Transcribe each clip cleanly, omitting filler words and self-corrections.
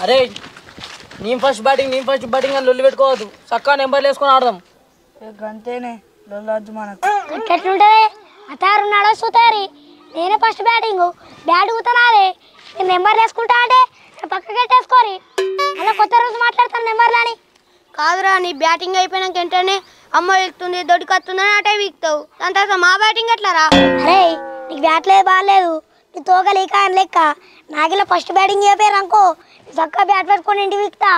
అరే నేను first batting అని లొల్లి పెట్టుకోవద్దు. చక్కగా నెంబర్లు వేసుకొని ఆడదాం. అంతేనే లొల్లొద్దు మనకు. ఎట్లుంటది అతారున్నాడో సుతారి. నేనే ఫస్ట్ బ్యాట్ ఊతనాదే. నేను నెంబర్లు వేసుకుంటా అంటే పక్కకి పెట్టేసుకోరి. అలా కొత్త రోజు మాట్లాడతాను నెంబర్లని. కాదురా, నీ బ్యాటింగ్ అయిపోయినాక వెంటనే అమ్మ వీక్తుంది దొడికొస్తుందని అటే వీక్తావు. దాని తర్వాత మా బ్యాటింగ్ ఎట్లారా? అరే నీకు బ్యాట్ లేదు బాగాలేదు, నీ తోగలేక అని లెక్క. నాకిలా ఫస్ట్ బ్యాటింగ్ అయిపోయారు అనుకో, చక్కగా బ్యాట్ పట్టుకొని ఇంటికి వీక్తా.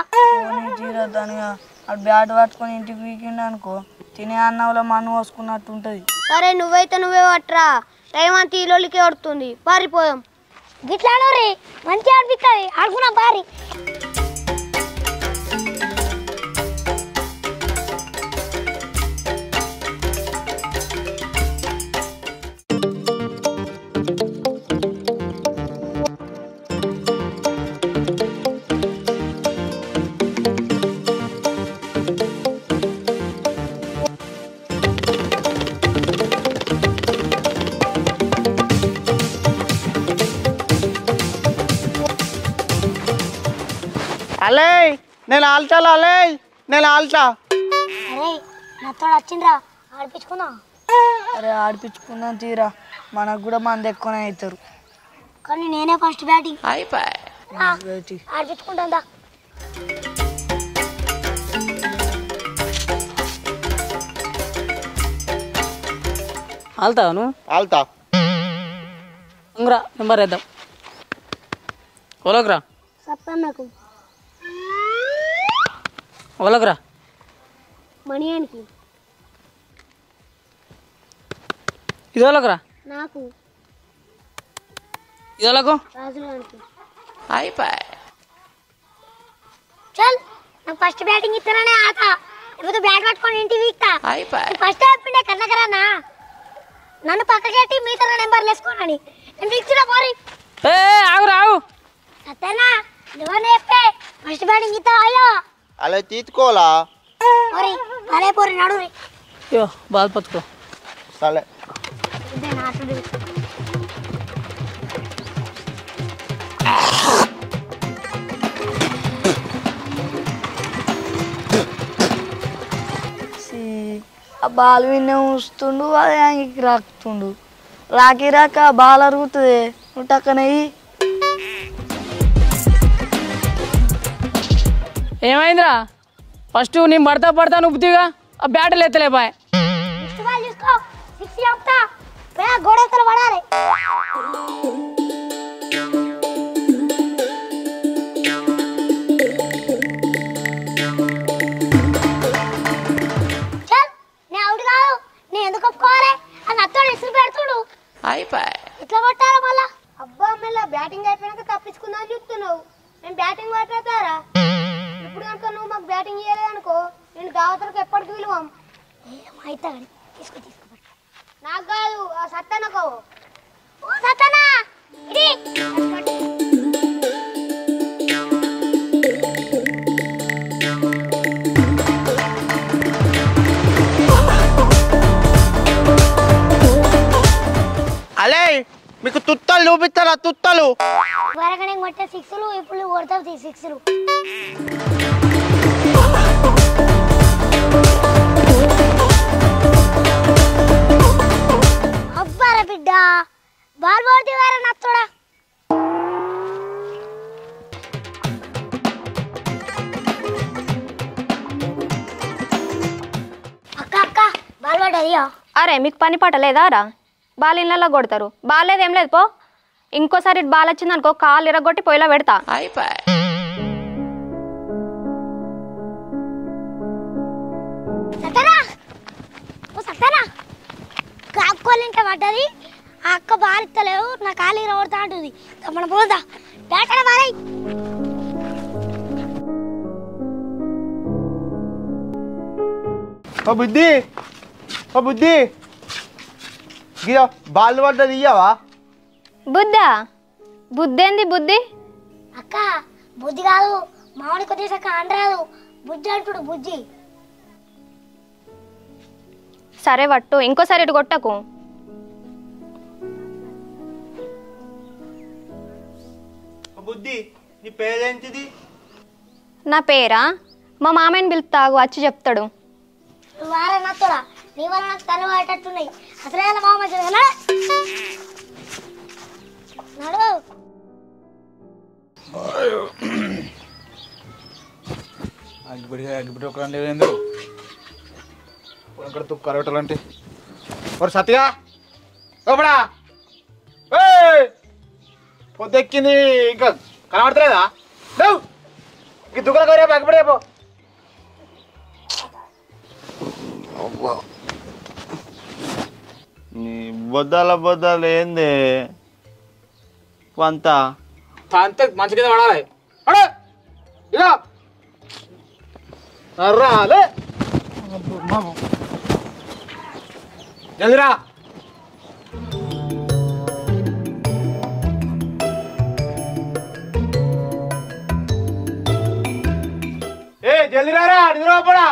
తీరొద్దానిగా అటు బ్యాట్ పట్టుకొని ఇంటికి వీకిండు అనుకో, తినే అన్నంలో మన్ను పోసుకున్నట్టు ఉంటుంది. సరే నువ్వైతే నువ్వే పట్టరా, టైం అంతా ఈ లోలికే పడుతుంది. పారిపోదాం. గిట్లా ఆడోరి మంచిగా అనిపిస్తుంది. ఆడుకున్నా పారి. అలే నేను ఆల్చాలా, నేను ఆల్చా. అరే నాతో వచ్చిండ్రా, ఆడిపించుకుందాం. అరే ఆడిపించుకుందాం తీరా, మనకు కూడా మంది ఎక్కువనే అవుతారు. కానీ నేనే ఫస్ట్ బ్యాటింగ్ అయిపోయి ఆడిపించుకుంటా. ఆల్తావా నువ్వు? ఆల్తా ఇంగ్రా నెంబర్ వేద్దాం. ఓలోకరా సప్పన్నకు ఓలోకరా మణియానికి ఇది ఓలోకరా నాకు ఇది ఓలకు రాజుగానికి. అయిపోయి. చల్ నాకు ఫస్ట్ బ్యాటింగ్ ఇస్తాననే ఆట. లేకపోతే బ్యాట్ పట్టుకొని ఇంటికి వీక్తా. అయిపోయి. ఫస్ట్ అయిపోయిండే కన్నకరానా, నన్ను పక్కకెట్టి మీతో నెంబర్లు వేసుకోనని నేను వీక్తున్నా పోరి. ఆగు రావు సత్తేనా నువ్వనే చెప్పే ఫస్ట్ బ్యాటింగ్ ఇస్తావా? అయ్యో అలా తీసుకోవాలా? పోరి అదే పోరి నడురి. అయ్యో బాల్ పట్టుకో. సరే ఇదే నాటుడు. ఆ బాల్ విన్నే ఉంచుతుండు, అది యాంగికి రాకుతుండు. రాక బాల్ అరుగుతుంది. నువ్వు టక్కనయ్యి. ఏమైందిరా? ఫస్ట్ నేను పడతా నువ్వు బుద్ధిగా ఆ బ్యాటలు ఎత్తలే బాయ్. నెక్స్ట్ బాల్ చూసుకో, సిక్స్ చెప్తా. గోడెత్తలు పడాలి. చల్ నేను అవుట్ కాదు, నేను ఎందుకు ఒప్పుకోవాలి? అని అత్తోడు ఇసురు పెడుతుడు. అయిపోయి. ఇట్లా కొట్టారా మళ్ళా? అబ్బా మళ్ళీ బ్యాటింగ్ అయిపోయినాక తప్పించుకుందా అని చెప్తున్నావు. నేను బ్యాటింగ్ పట్టేస్తారా? ఇప్పుడు కనుక నువ్వు మాకు బ్యాటింగ్ చేయలేదనుకో, నేను దావతలకు ఎప్పటికి విలువం. ఏమైతే తీసుకో తీసుకో. నాకు కాదు, ఆ సత్తనకో. ఓ సత్తనా ఇది అలే మీకు తుత్తలు చూపిస్తారా? తుత్తలు త్వరగానే కొట్టే సిక్స్లు, ఇప్పుడు కొడతావు సిక్స్లు. అబ్బారా బిడ్డ బాల్ పోటీ వారా నచ్చోడా. అక్క అక్క బాల్ పడ్డది. అరే మీకు పని పాట లేదా రా? బాల్ ఇళ్ళల్లో కొడతారు. బాల్ లేదు ఏం లేదు పో. ఇంకోసారి బాల్ వచ్చింది అనుకో, కాలు ఇరగొట్టి పొయ్యిలో పెడతా. అయిపోయి. సత్తనా ఓ సత్తనా కాక్కోలింటే పడ్డది. ఆ అక్క బాల్ ఇస్తలేవు, నా కాలు ఇరగొడతా అంటుంది. మన పోదా బ్యాట్ బాలై. బుద్ధి గిరా బాల్ పడ్డది ఇయ్యవా? బుద్ధా? బుద్ధేంది బుద్ధి? అక్క బుద్ధి కాదు, మామిడి కొద్దిసాక అంటరాదు. బుజ్జి అంటుడు బుజ్జి. సరే పట్టు, ఇంకోసారి ఇటు కొట్టకు. బుద్ధి నీ పేరేంటిది? నా పేరా? మా మామయ్యని పిలుస్తాగు, వచ్చి చెప్తాడు. నువ్వు వారా నత్తోడా, నీ వల్ల నాకు తల పట్టేట్టున్నాయి. అసలే మామ నడు. అగ్గిపెట్టి ఒక లేదేందు ఇక్కడ తుక్కు కరవటాలంటే మరి సత్యగా ఓపడా పొద్దెక్కింది ఇంకా కనబడతలేదా? లేవు ఇంక దుఃఖాలు కవరేపు అగ్గిపెట్టేపో. నీ బొద్దాలు ఏంది అంతా అంతే మంచి కింద పడాలి. ఇక రాలే జల్దిరా. ఏ జల్ది రారా, నిద్రపోడా.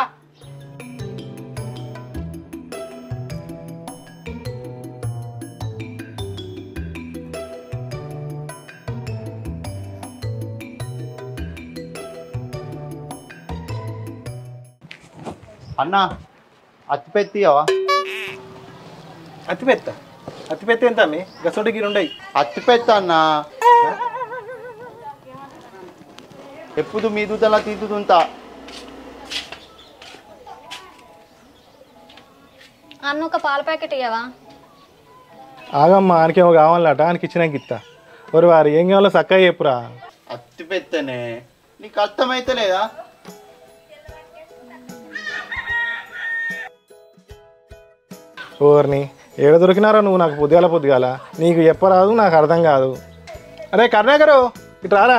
అన్నా అత్తిపెత్తియవా? అత్తిపెత్త ఎంత అమ్మి గసోటి గిరి ఉండయి. అత్తిపెత్త అన్నా ఎప్పుడు మీదుతలా తీతుతుంటా. అన్న ఒక పాల ప్యాకెట్ ఇయ్యవా? ఆగమ్మా, ఆయనకేమో కావాలట, ఆయనకి ఇచ్చినాక ఇస్తా. మరి వారు ఏం కావాలో చక్కగా చెప్పురా. అత్తిపెత్తనే నీకు అర్థమైతే లేదా? ఓర్ని ఏడ దొరికినారా నువ్వు నాకు పొద్దుగాల నీకు చెప్పరాదు, నాకు అర్థం కాదు. అరే కరుణాకరు, ఇటు రారా.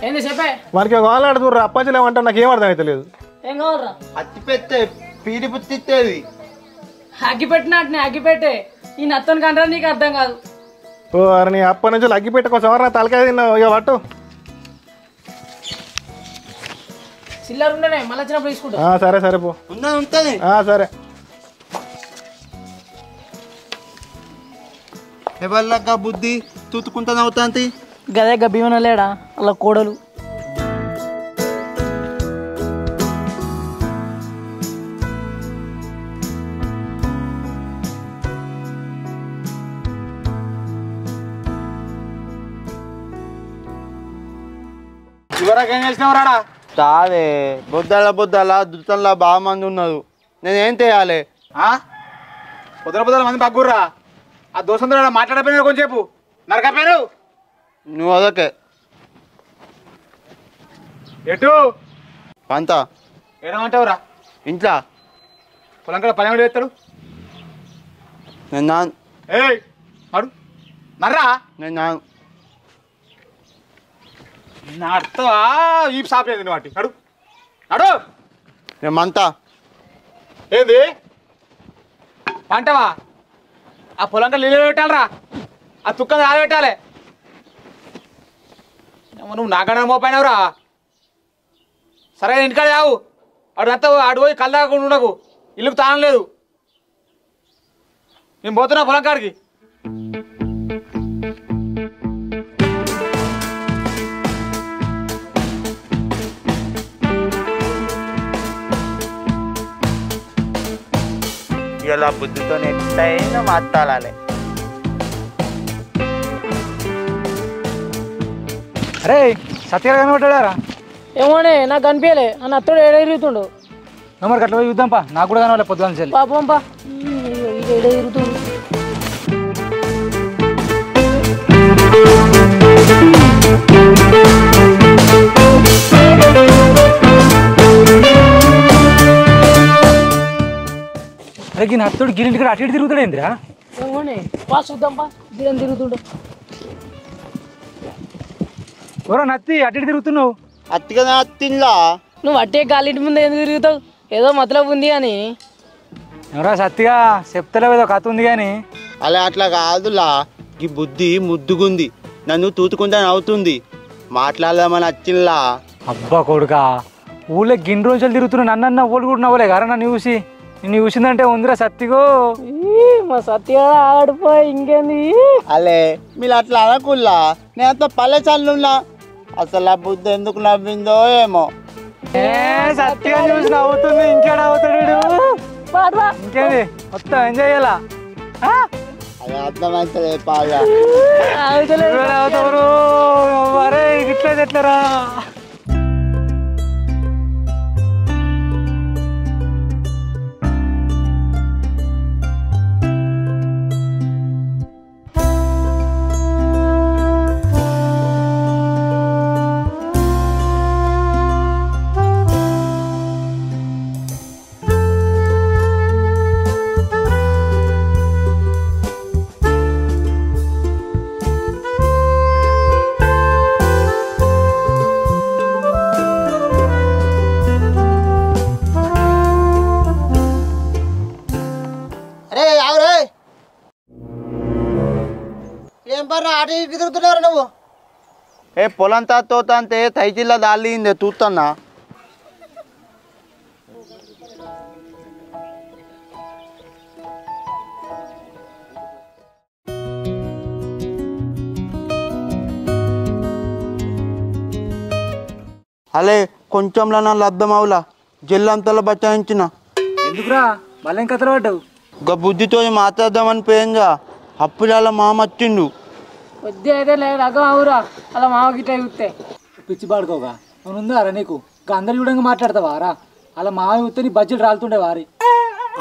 ఏంది చెప్పే? మనకి కావాలంటే చూడరా, అప్పాచిలో ఏమంటా నాకు ఏం అర్థం అయితే లేదు. ఏం కావాలరా? అత్తిపెత్తే పీడి పుత్తిత్తేది. అగ్గిపెట్టినట్టు అగ్గిపెట్టే ఈ నత్తని కంటే నీకు అర్థం కాదు. ఓ అరే నీ అప్పటి నుంచి అగ్గి పెట్టుకోసం నా తలకాయ తిన్నావు. ఇక పట్టు. చిల్లర ఉండనే మళ్ళీ వచ్చినప్పుడు తీసుకుంటా. సరే సరే పో. ఉంటుంది సరే. ఎవరిలాగా బుద్ధి తూతుకుంటాను అవుతాంతి. గదే గబ్బీమన లేడా అలా కోడలు. చివరకు ఏం చేసినావు రాడా? కాదే బొద్దాల దుత్తంలా బాగా మంది ఉన్నారు, నేనేం చేయాలి? పొద్దున మంది బగ్గుర్రా. ఆ దోసంతో మాట్లాడపోయినా కొంచెంసేపు నరకపోయావు నువ్వు అదొకే ఎటు పంత ఏడమంటావురా? ఇంట్లో పొలం కూడా పని చేస్తాడు. నేను నాను. ఏయ్ అడు నర్రా, నేను నాను. నడతావా? ఈ షాప్ ఏంది వాటి అడు అడు. నేను మంతా. ఏంది పంటవా? ఆ పొలంగా నీళ్ళు పెట్టాలరా, ఆ తుక్క ఆడబెట్టాలి. నువ్వు నాకన్నా మోపైనవురా. సరే ఇంటికాడ రావు, అడు అంతా ఆడు పోయి కళ్ళు తాగకుండా ఉండకు, ఇల్లుకు తానం లేదు. నేను పోతున్నా పొలం కాడికి. ఇలా బుద్ధితో ఎట్టయినా మాట్లాడాలి. అరే సత్యగా కనబడ్డారా? ఏమోనే నాకు కనిపించలే. అన్న అత్తడు ఏడ తిరుగుతుండు. మరి అట్లా పోయి చూద్దాంపా, నాకు కూడా కనవాలి పొద్దున్న చెల్లి. పాపం పా ఏడ తిరుగుతుండు. అరే ఈ నత్తుడు గిరింటి కూడా అటు ఇటు తిరుగుతాడు ఏంద్రా? ఏమోనే పా చూద్దాం పా దిరం తిరుగుతుండు. ఎవరో నత్తి అటు ఇటు తిరుగుతున్నావు? అత్తిగా అత్తిలా నువ్వు అట్టే గాలింటి ముందు ఎందుకు తిరుగుతావు? ఏదో మతలబు ఉంది అని. ఎవరా సత్తిగా చెప్తలేవు, ఏదో కథ ఉంది కానీ. అలా అట్లా కాదులా, ఈ బుద్ధి ముద్దుగుంది, నన్ను తూతుకుంటాను అవుతుంది, మాట్లాడదామని వచ్చిల్లా. అబ్బా కొడుకా, ఊళ్ళో గిన్ని రోజులు తిరుగుతున్నా నన్నన్న ఊళ్ళు కూడా నవ్వలే కదా నన్ను చూసి. నిన్ను చూసిందంటే ఉందిరా సత్తిగో మా సత్య ఆడిపోయి ఇంకేంది అలే మీరు అట్లా అనకుల్లా నేను అంత పల్లె చల్లున్నా అసలు ఆ బుద్ధి ఎందుకు నవ్విందో ఏమో సత్తిగా చూసి నవ్వుతుంది ఇంకేడా అవుతాడు ఇంకేంది మొత్తం ఎంజాయ్ చేయాలా అది అర్థమైతే పాగా అవుతారు మరే ఇట్లా ఎట్లరా తిరుగుతున్నారు నువ్వు ఏ పొలం తోత అంతే తైజిల్లా దాల్లిందే చూస్తున్నా అలే కొంచెంలో నా లబ్ధం అవులా జిల్లంతలో బచాయించిన ఎందుకురా మళ్ళీ కథలు పడ్డావు ఇంకా బుద్ధితో మాట్లాడదామని పోయిందా అప్పుడు అలా మామ వచ్చిండు వద్దే అయితే లేదు రకం అవురా అలా మామ గిట్ట చూస్తే పిచ్చి పాడుకోగా నువ్వు ఉందారా నీకు ఇంకా అందరు చూడంగా మాట్లాడతావా రా అలా మామ చూస్తే నీ బడ్జెట్ రాలుతుండే వారి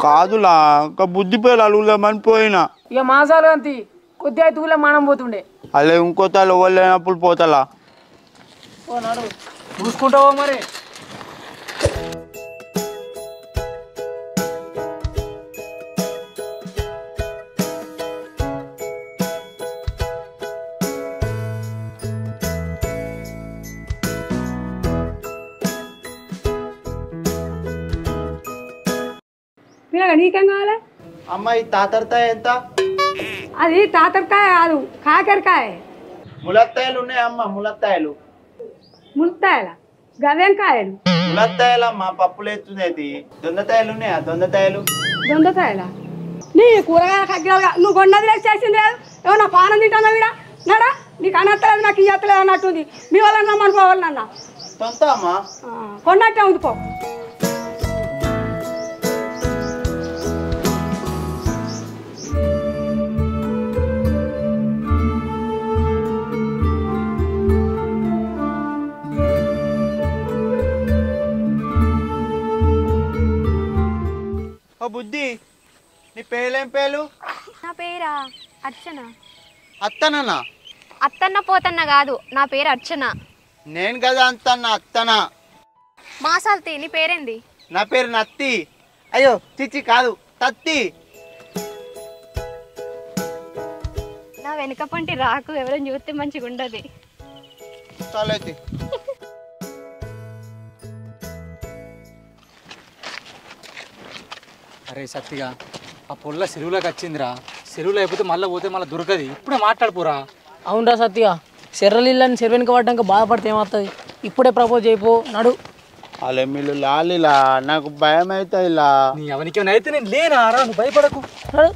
కాదులా ఇంకా బుద్ధి పేరు అలుగుదామని పోయినా ఇక మాసాలు అంతి కొద్దిగా తూలే మానం పోతుండే అలే ఇంకో తల ఇవ్వలేనప్పుడు పోతలా ఓ నాడు చూసుకుంటావో మరి నీకేం కావాలి అమ్మాయి తాతరతాయ ఎంత అది తాతరకాయ కాదు కాకరకాయ ములత్తాయలు ఉన్నాయి అమ్మ ములత్తాయలు ముల్తాయల గవేం కాయలు ములత్తాయలమ్మా పప్పులు ఎత్తునేది దొండతాయలు ఉన్నాయా దొండతాయలు దొండకాయల నీ కూరగాయల కగ్గాలుగా నువ్వు కొన్నది చేసింది లేదు ఏమన్నా పానం తింటానా వీడ నడా నీకు అనత్తలేదు నాకు ఇయ్యత్తలేదు అన్నట్టుంది మీ వాళ్ళని నమ్మని పోవాలన్న సొంత అమ్మా కొన్నట్టే ఉంది పో బుద్ధి నీ పేర్లేం పేరు నా పేరా అర్చన అత్తనన్నా అత్తన్న పోతన్న కాదు నా పేరు అర్చన నేను కదా అంతన్నా అత్తనా మాసాల్తి నీ పేరేంది నా పేరు నత్తి అయ్యో చిచ్చి కాదు తత్తి నా వెనుక పంటి రాకు ఎవరైనా చూస్తే మంచిగా ఉండదు చాలైతే అరే సత్తిగా ఆ పొల్ల చెరువులోకి వచ్చిందిరా చెరువులో అయిపోతే మళ్ళీ పోతే మళ్ళీ దొరకది ఇప్పుడే మాట్లాడుకోరా అవునరా సత్తిగా చెర్రలిల్లని చెరువునికి పడ్డాక బాధపడితే ఏమవుతుంది ఇప్పుడే ప్రపోజ్ చేయపో నడు అలా మీరు లాలిలా నాకు భయం అవుతుంది ఇలా నీ అవనికి అయితే నేను లేనా రా నువ్వు భయపడకు నడు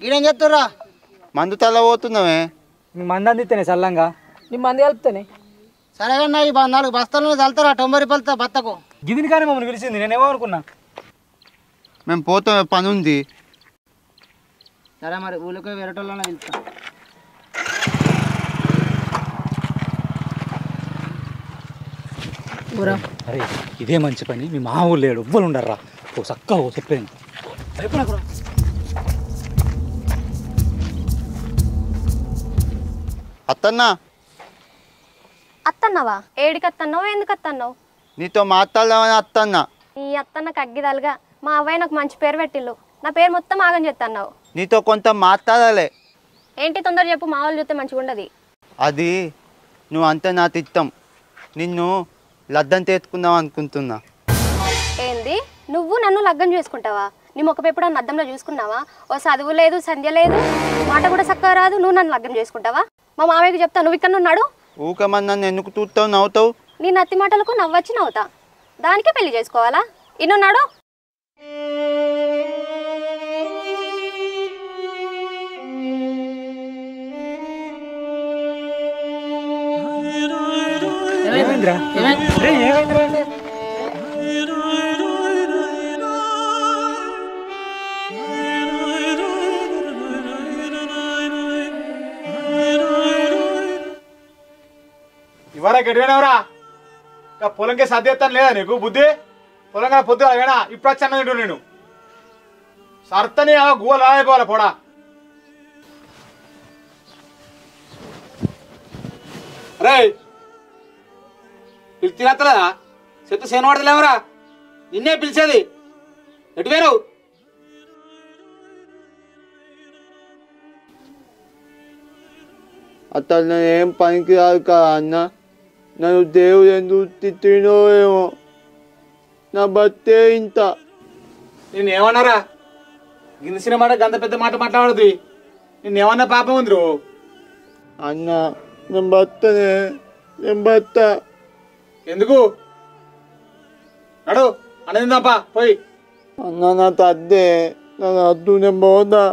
ఈడేం చెప్తారా మందు తల పోతున్నామే మీ మంది అందిస్తేనే చల్లంగా నీ మంది కలుపుతానే సరే కన్నా ఈ 4 బస్తాలు చల్తారా 90 రూపాయలతో బత్తకు గిదిని కానీ మమ్మల్ని పిలిచింది నేనేమో అనుకున్నా మేము పోతాం పని ఉంది సరే మరి ఊళ్ళకి వేరేటోళ్ళనే పిలుస్తా అరే ఇదే మంచి పని మీ మా ఊళ్ళు లేడు ఎవ్వరు ఉండర్రా ఓ చక్కగా ఓ చెప్పేది భయపడకురా అత్తన్నా అత్తన్నవా ఏడికి అత్తన్నావు ఎందుకు అత్తన్నావు నీతో మాట్లాడదామని అత్తన్నా నీ అత్తన్న కగ్గిదాలుగా మా అవ్వయ్య నాకు మంచి పేరు పెట్టిల్లు నా పేరు మొత్తం ఆగం చేస్తున్నావు నీతో కొంత మాట్లాడాలి ఏంటి తొందర చెప్పు మా వాళ్ళు చూస్తే మంచిగా ఉండదు అది నువ్వు అంతే నా తిట్టం నిన్ను లద్దం తెచ్చుకుందాం అనుకుంటున్నా ఏంది నువ్వు నన్ను లగ్గం చేసుకుంటావా నీ ముఖం ఎప్పుడన్నా అద్దంలో చూసుకున్నావా? ఓ చదువు లేదు, సంధ్య లేదు, మాట కూడా చక్కగా రాదు, నువ్వు నన్ను లగ్గం చేసుకుంటావా? మా మామయ్యకి చెప్తా, నువ్వు ఇక్కడ ఉన్నాడు. ఊకమని నన్ను ఎందుకు చూస్తావు, నవ్వుతావు? నీ నత్తి మాటలకు నవ్వచ్చి నవ్వుతా, దానికే పెళ్లి చేసుకోవాలా? ఇన్నున్నాడు. ఇవాళ గడివేనవరా పొలంకే సర్దేస్తాను లేదా నీకు బుద్ధి? పొలంగా పొద్దు వేనా ఇప్పుడు వచ్చి అన్న తింటు నేను సర్తని గువ్వలు అయిపోవాలి పొడా. రే పిలిచినత్తలేదా? చెత్త సేన పడతలేవరా? నిన్నే పిలిచేది. ఎటు వేరు? అతను ఏం పనికి రాదు కదా అన్న. నన్ను దేవుడు ఎందుకు తిట్టినో ఏమో, నా బతే ఇంత. నేను ఏమన్నారా? గిన్నెసిన మాట గంత పెద్ద మాట మాట్లాడదు. నేను ఏమన్నా పాపం ఉంది అన్న. నేను బతనే, నేను బత. ఎందుకు నడు అన్నదిందాపా పోయి. అన్న నా తద్దే, నన్ను అద్దు, నేను పోదా.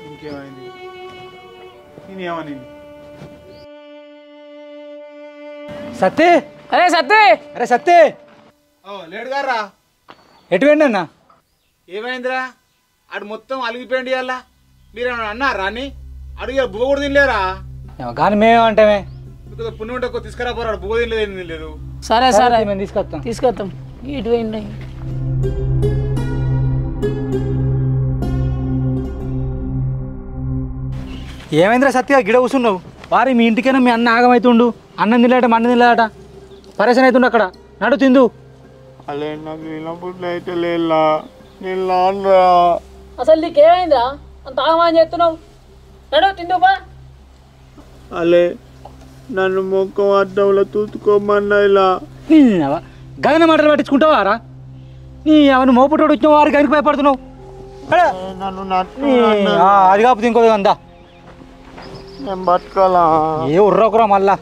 ఇంకేమైంది? నేనేమని సత్తే, అరే సత్తే, అరే సత్తే, లేడు గారా ఎటు వెండి అన్న? ఏమైందిరా? ఆడు మొత్తం అలిగిపోయింది అలా. మీరు అన్నారా అని అడుగు బువ్వ కూడా తినలేరా? కానీ మేమేమంటామే, పుణ్యం ఉంటే తీసుకురా పోరాడు. బువ్వ తినలేదు, ఏం తినలేదు. సరే సరే మేము తీసుకొస్తాం. ఇటు పోయింది. ఏమైందిరా సత్య గిడ కూర్చున్నావు? వారి మీ ఇంటికైనా మీ అన్న ఆగమవుతుండు. అన్నం తినలేట మన్న తినలేట పరేషన్ అవుతుండు. అక్కడ నడు తిందు. అలే నాకు వినప్పుడు అయితే లేలా, నేను లాన్రా. అసలు నీకేమైందిరా అంత ఆగమని చెప్తున్నావు? నడు తిందుపా. అలే నన్ను మొక్కం అడ్డంలో తూతుకోమన్నా ఇలా గగన మాటలు పట్టించుకుంటావా రా? నీ అవన్నీ మోపుటోడు వచ్చిన వారికి కనుక భయపడుతున్నావు. నన్ను అది కాకపోతే ఇంకోది అందా నేను బతకాలా? ఏ ఉర్రకురా మళ్ళా.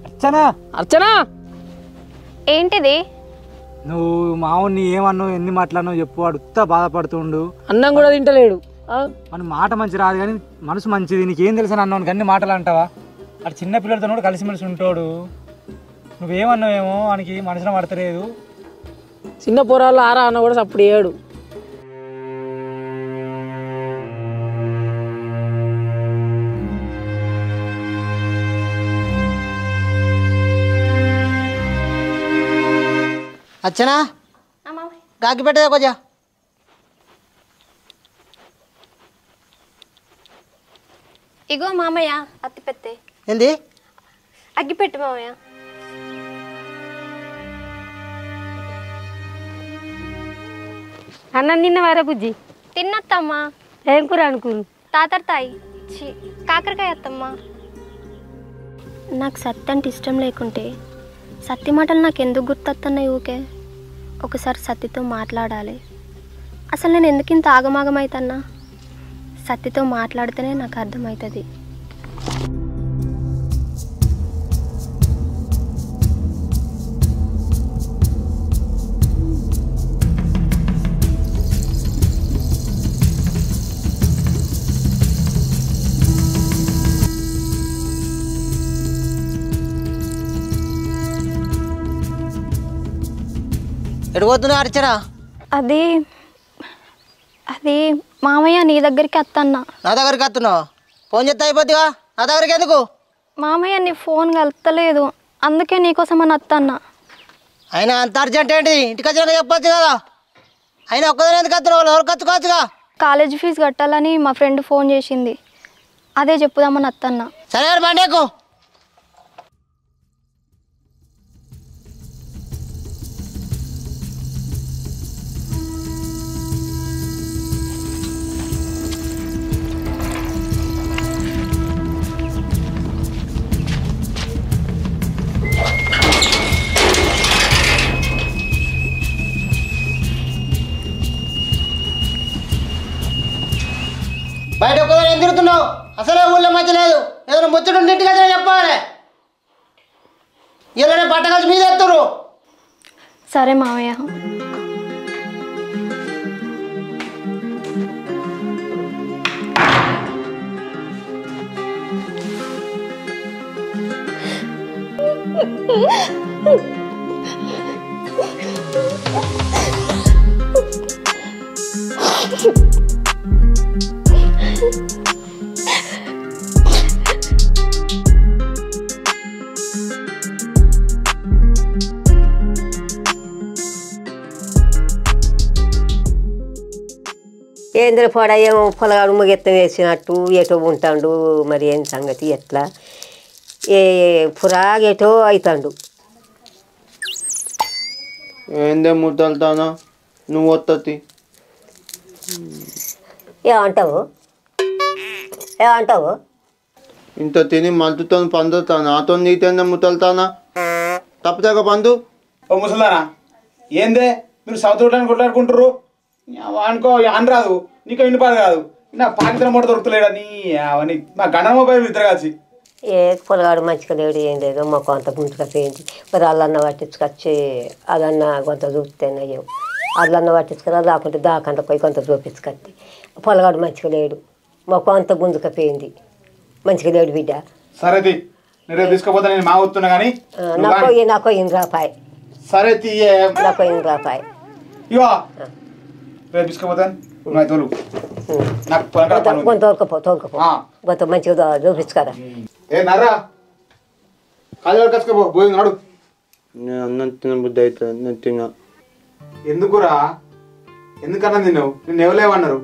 అర్చనా, అర్చనా, ఏంటిది? నువ్వు మావుని ఏమన్నావు, ఎన్ని మాట్లాడినావు చెప్పు. అడుగుతా బాధపడుతుండు. అన్నం కూడా తింటలేడు. మన మాట మంచి రాదు కానీ మనసు మంచిది. నీకేం తెలుసు అన్నావు అన్ని మాటలు అంటావా? అటు చిన్న పిల్లలతో కూడా కలిసిమెలిసి ఉంటాడు. నువ్వేమన్నావేమో వానికి మనసులో పడతలేదు. చిన్న పొరాలు ఆరా అన్న కూడా అప్పుడు ఏడు. అచ్చనా గాకి పెట్టదా కొంచెం. ఇగో మామయ్య అత్తి పెత్తే. ఏంది? అగ్గిపెట్టు మామయ్య. అన్నం తిన్నవారా బుజ్జి? తిన్నత్తమ్మా. ఏం కూర అనుకురు? తాతర్తాయి కాకరకాయ అత్తమ్మా. నాకు సత్తి అంటే ఇష్టం లేకుంటే సత్తి మాటలు నాకు ఎందుకు గుర్తొస్తున్నాయి ఊకే? ఒకసారి సత్తితో మాట్లాడాలి. అసలు నేను ఎందుకు ఇంత ఆగమాగమవుతున్నా? సత్తితో మాట్లాడితేనే నాకు అర్థమవుతుంది. ఎడిపోతున్నా అర్చన? అది అది మామయ్య నీ దగ్గరికి వస్తాన్నా. నా దగ్గరికి వస్తున్నావు? ఫోన్ చేస్తా అయిపోద్దిగా. నా దగ్గరికి ఎందుకు? మామయ్య నీ ఫోన్ కలుపుతలేదు, అందుకే నీకోసం అని వస్తాన్నా. అయినా అంత అర్జెంట్ ఏంటి? ఇంటికి వచ్చినాక చెప్పొచ్చు కదా. అయినా ఒక్కదాని ఎందుకు వస్తున్నావు? ఎవరికి వచ్చుకోవచ్చుగా. కాలేజీ ఫీజు కట్టాలని మా ఫ్రెండ్ ఫోన్ చేసింది, అదే చెప్పుదామని వస్తాన్నా. సరే బండేకు. బయట ఒక్కదాని ఏం తిరుగుతున్నావు? అసలే ఊళ్ళో మధ్య లేదు. ఏదైనా ముచ్చట ఇంటికి వచ్చినా చెప్పాలి. ఇలా బట్ట కలిసి మీద ఎత్తురు. సరే మావయ్య. ఏంద్ర పొడయేమో పొలగాడు ముగెత్తం వేసినట్టు ఎటో ఉంటాడు. మరి ఏం సంగతి ఎట్లా ఏ పురాగెటో అవుతాడు. ఏందే ముద్దలుతానా నువ్వు వస్తుంది ఏమంటావు ఏమంటావు? ఇంత తిని మందుతో పందుతా నాతో నీతేందే ముద్దలుతానా తప్పదాకా పందు. ఓ ముసలారా ఏందే మీరు సౌత్ కొట్లాడుకుంటారు అనుకో అని రాదు నీకు వినిపాడు కాదు నా పాకితన మూట దొరుకుతలేడా నీ అవన్నీ మా గణ మొబైల్ ఇద్దరు కలిసి ఏ పొలగాడు మంచిగా లేడు ఏం లేదు మాకు అంత గుంటుగా పోయింది. మరి అల్లన్న పట్టించుకొచ్చి అదన్న కొంత చూపితేనయ్యావు అల్లన్న పట్టించుకురా లేకుంటే దాకంట పోయి కొంత చూపించుకొచ్చి పొలగాడు మంచిగా లేడు మాకు అంత గుంజుక పోయింది. మంచిగా లేడు బిడ్డ. సరేది నేను తీసుకోపోతా నేను మా వస్తున్నా కానీ నాకు 8 రూపాయి. సరే తీయే నాకు 8 రూపాయి ఇవో రేపు తీసుకోపోతాను తోలు నాకు తోలుకపో కొంత మంచిగా చూపించుకరా. ఏ నర్రా కాలు కచ్చుకోపో పోయి నాడు. నేను అన్నం తిన బుద్ధి అవుతుంది నేను తిన్నా. ఎందుకురా ఎందుకన్నా తిన్నావు నిన్ను ఎవలేమన్నారు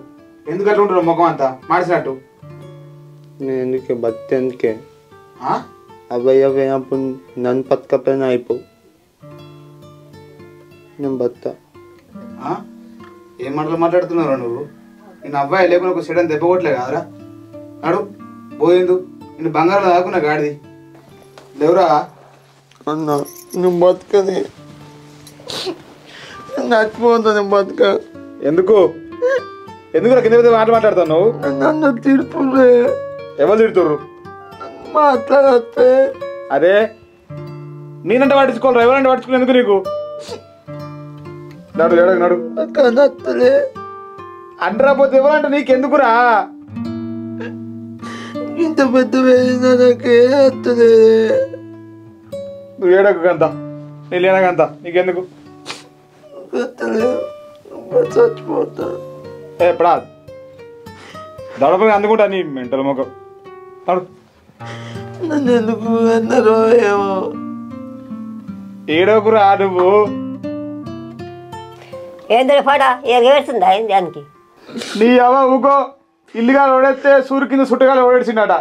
ఎందుకు అట్లా ఉంటారు ముఖం అంతా మాడిసినట్టు. నేను ఎందుకే బతి ఎందుకే అబ్బాయి పోయినప్పుడు నన్ను పట్టుకపోయినా అయిపోవు నేను బతా. ఏం మాట్లాడుతున్నావు నువ్వు? నేను అబ్బాయి లేకుండా ఒక సెడని దెబ్బ కొట్టలే కదరా నాడు పోయిందు నేను బంగారంలో దాకున్నా గాడిది లేవురా అన్నా నువ్వు బతకని నచ్చిపోతా నేను బతక. ఎందుకు ఎందుకు కింద మీద మాట్లాడుతావు నువ్వు? నన్ను తిడుపులే. ఎవరు తిడుతుర్రు? మాట్లాడతే అరే నేనంటే పట్టించుకోవాలి ఎవరంటే పట్టించుకోవాలి ఎందుకు నీకు? నడు ఏడకు నడు కనత్తలే అంటరాపోతే ఎవరంటే నీకెందుకురా? ఇంత పెద్ద వేసిన నాకే అత్తలే. నువ్వు ఏడకు కంత నేను లేనకంత నీకెందుకు? చచ్చిపోతా ఎప్పుడా దడపగా అందుకుంటా నీ మెంటల్ మొక్క. నన్ను ఎందుకు అన్నారో ఏమో. ఏడోకురా నువ్వు ఏంద్ర పాడ ఎగవేస్తుందా దానికి? నీ అవ ఊకో ఇల్లుగా ఓడేస్తే సూర్యు కింద సుట్టగాలు ఓడేసిండట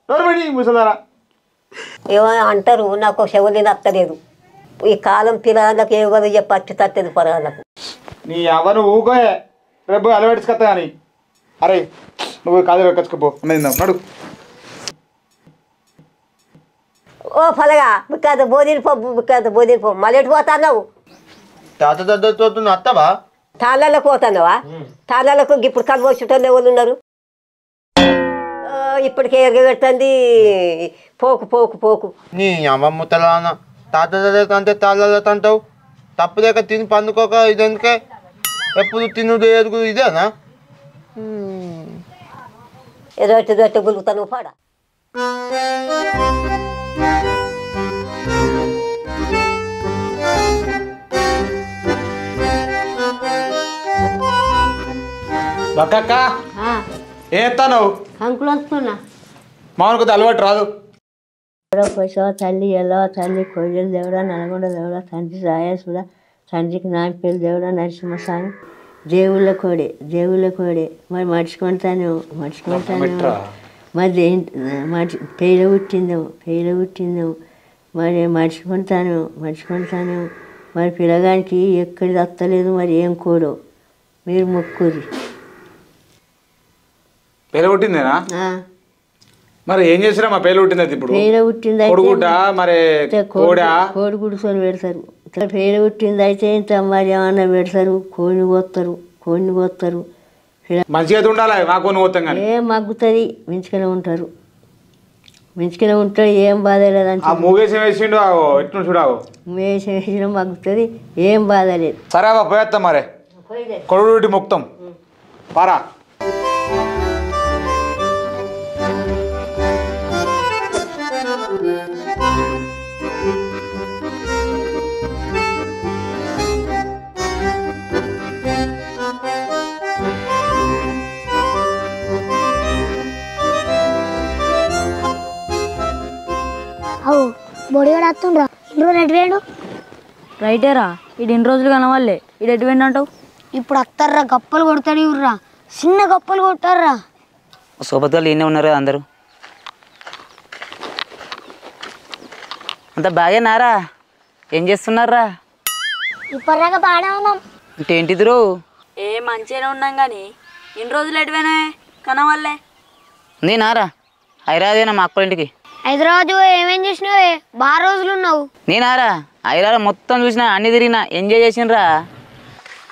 నోర్మడి ముసలారా. ఏమో అంటారు నాకు చెవులు నత్తలేదు. ఈ కాలం పిల్లలకు ఏ కదా చెప్పి తట్టేది పొరగాళ్ళకు. నీ అవను ఊకోయే రేపు అలవాటుకొస్తా కానీ. అరే నువ్వు కాదు కచ్చుకోపో నడు. ఓ పలగా బుక్కాద బోధిపో మళ్ళీ ఎటు పోతున్నావు? తాత దద్దతో అత్తవా? తాళ్ళకు పోతున్నావా? తాళ్ళకు ఇప్పుడు కలవచ్చుటోళ్ళు ఎవరు ఉన్నారు? ఇప్పటికే ఎరగబెడుతుంది పోకు. నీ అమ్మ ముత్తలాన తాత అంటే తాళ్ళతో అంటావు తప్పులేక తిని పండుకోక ఇదెందుకే ఎప్పుడు తినుడు ఎదుగు ఇదేనా? ఎదొట్టి గులుగుతాను పాడ. బక్కక్క ఏస్తాను అంకులు వస్తున్నా మామూలు కొద్ది అలవాటు రాదు. పైసా తల్లి ఎలా తల్లి కొయ్యలు దేవుడా నల్గొండ దేవుడా తండ్రి రాయేశ్వర తండ్రికి నా పేరు దేవుడా నరసింహస్వామి దేవుళ్ళ కోడే మరి మర్చుకుంటాను మరి పేరు పుట్టిందేమో మరి మర్చుకుంటాను మరి పిల్లగానికి ఎక్కడి దత్తలేదు మరి ఏం కూడో మీరు మొక్కురి. పేరు పుట్టిందేనా? మరి ఏం చేసిరా మా పేరు పుట్టింది ఇప్పుడు? పేరు పుట్టింది మరి కోడిగుడు సోలు పెడతారు. పేరు పుట్టింది అయితే ఇంత మరి ఏమన్నా పెడతారు. కోడిని కోస్తారు మంచిగా ఉండాలి మాకు నువ్వు కానీ ఏం మగ్గుతుంది మంచిగానే ఉంటారు మంచిగానే ఉంటాడు ఏం బాధ లేదని ఆ మూగేసి వేసిండు ఎట్లు చూడావు వేసిన మగ్గుతుంది ఏం బాధ లేదు సరే అవ్వ పోయేస్తాం మరే కొడుడి ముక్తం పారా అవు బొడిగాడు వస్తుండ్రా ఇన్ని రోజులు ఎటు వేయండు రైటేరా ఇది ఎన్ని రోజులు కనవాళ్ళే ఇది ఎటు అంటావు ఇప్పుడు వస్తారా గప్పలు కొడతాడు ఇవ్వరా చిన్న గప్పలు కొట్టారా సోబత్తులు ఈయనే ఉన్నారు కదా అందరూ అంత బాగేనారా ఏం చేస్తున్నారా ఇప్పటిదాకా బాగానే ఉన్నాం అంటే ఏంటిదిరు ఏ మంచిగానే ఉన్నాం కానీ ఎన్ని రోజులు ఎటువైనా కనవాళ్ళే నేనారా హైదరాబాదేనా మా అక్క ఇంటికి హైదరాబాద్ ఏమేం చేసినావే బాగా రోజులు ఉన్నావు నేనారా హైదరాబాద్ మొత్తం చూసినా అన్ని తిరిగినా ఎంజాయ్ చేసినరా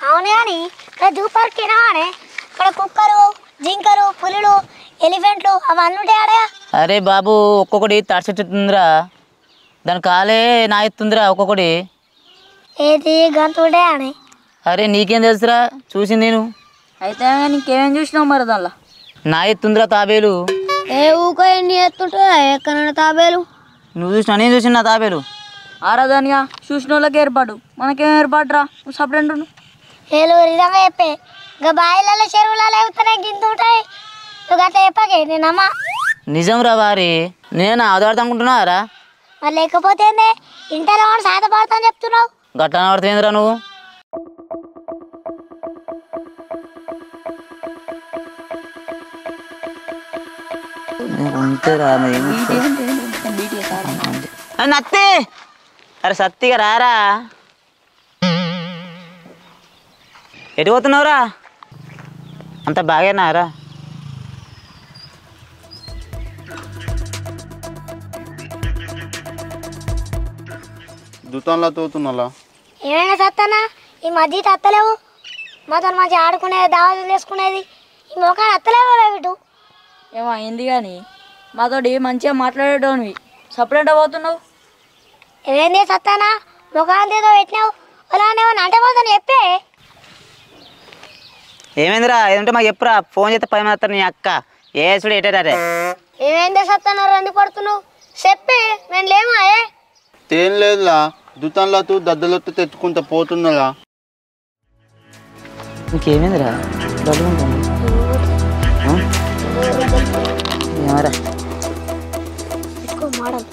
అవును కానీ ఇక్కడ జూ పార్క్ ఏనానే ఇక్కడ కుక్కలు జింకలు పులులు ఎలిఫెంట్లు అవన్నీ ఉంటాయా అరే బాబు ఒక్కొక్కటి తడిచెట్టుందిరా దాని కాలే నా ఎత్తుందిరా ఒక్కొక్కటి ఏది గంతుడే అని అరే నీకేం తెలుసురా చూసింది నేను అయితే నీకేమేం చూసినావు మరి దానిలో నా ఎత్తుందిరా తాబేలు ఏ ఊకో ఎన్ని ఎత్తుంటా ఎక్కడ తాబేలు నువ్వు చూసినా నేను చూసిన నా తాబేలు ఆరాధనిగా చూసిన వాళ్ళకి ఏర్పాటు మనకేం ఏర్పాటు రా నువ్వు సపరేట్ ఉండు ఏలు విధంగా చెప్పే ఇంకా బాయిలలో చెరువులలో అవుతున్నాయి గింత ఉంటాయి నువ్వు గట్లా చెప్పకే నేనమ్మా నిజం రా వారి నేను ఆధారత అనుకుంటున్నారా మరి లేకపోతే ఇంటర్ వాడు సాధపడతాను చెప్తున్నావు గట్లా పడుతుందిరా నువ్వు నత్తి అరే సత్తిగా రారా ఎటు పోతున్నావురా అంత బాగేనారా దుకాణంలో తోతున్నా ఏమైనా సత్తానా ఈ మధ్య తత్తలేవు మాతో మంచిగా ఆడుకునేది దావాలు వేసుకునేది ఈ మొఖాన్ని అత్తలేవు వీటు ఏమో అయింది కానీ మాతోటి మంచిగా మాట్లాడేటోనివి సపరేట్ అవుతున్నావు ఏంది సత్తానా ముఖాన్ని ఏదో పెట్టినావు అలానేమన్నా అంటే పోతాను చెప్పే ఏమైందిరా ఏదంటే మాకు చెప్పురా ఫోన్ చేస్తే పై మాత్రం నీ అక్క ఏ చూడు ఎటారే ఏమైంది సత్తానా రంది పడుతున్నావు చెప్పి మేము లేమా ఏం లేదులా దుకాణంలో దద్దలతో తెచ్చుకుంటా పోతున్నలా ఇంకేమైందిరా ఏమరా మోడల్